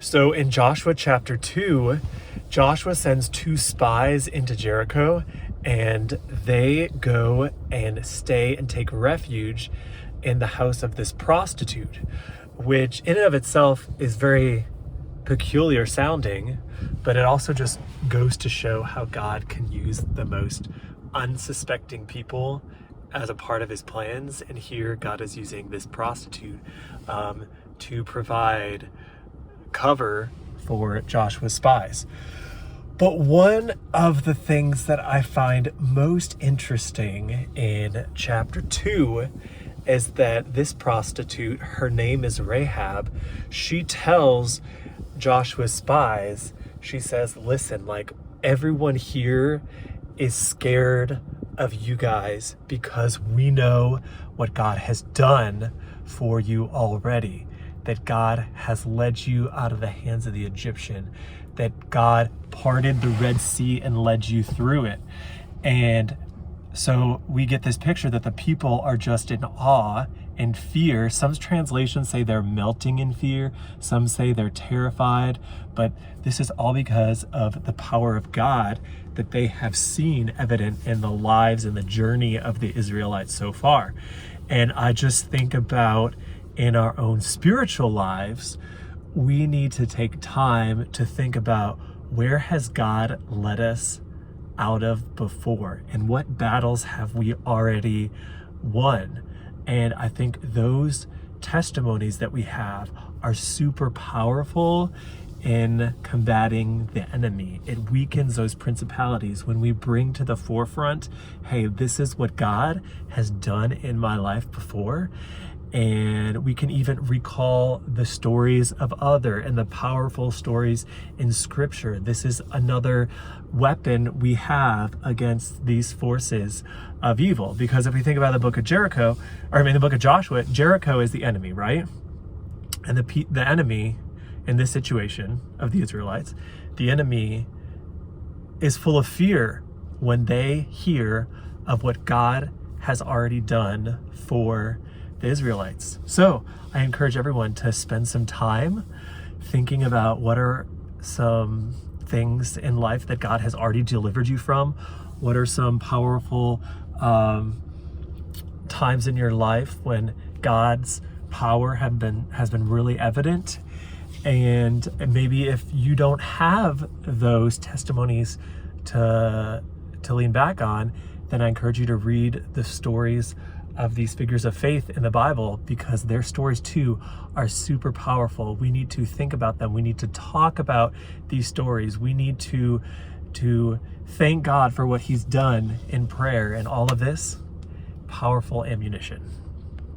So in Joshua chapter 2, Joshua sends 2 spies into Jericho, and they go and stay and take refuge in the house of this prostitute, which in and of itself is very peculiar sounding, but it also just goes to show how God can use the most unsuspecting people as a part of his plans. And here God is using this prostitute to provide cover for Joshua's spies. But one of the things that I find most interesting in chapter 2 is that this prostitute, her name is Rahab, she tells Joshua's spies, she says, listen, like, everyone here is scared of you guys because we know what God has done for you already, that God has led you out of the hands of the Egyptian, that God parted the Red Sea and led you through it. And so we get this picture that the people are just in awe and fear. Some translations say they're melting in fear. Some say they're terrified. But this is all because of the power of God that they have seen evident in the lives and the journey of the Israelites so far. And I just think about in our own spiritual lives, we need to take time to think about where has God led us out of before and what battles have we already won. And I think those testimonies that we have are super powerful in combating the enemy. It weakens those principalities when we bring to the forefront, hey, this is what God has done in my life before. And we can even recall the stories of other and the powerful stories in scripture. This is another weapon we have against these forces of evil. Because if we think about the book of the book of Joshua, Jericho is the enemy, right? And the enemy in this situation of the Israelites, the enemy is full of fear when they hear of what God has already done for the Israelites. So I encourage everyone to spend some time thinking about what are some things in life that God has already delivered you from. What are some powerful times in your life when God's power has been really evident. And maybe if you don't have those testimonies to lean back on, then I encourage you to read the stories of these figures of faith in the Bible, because their stories too are super powerful. We need to think about them. We need to talk about these stories. We need to thank God for what he's done in prayer, and all of this powerful ammunition.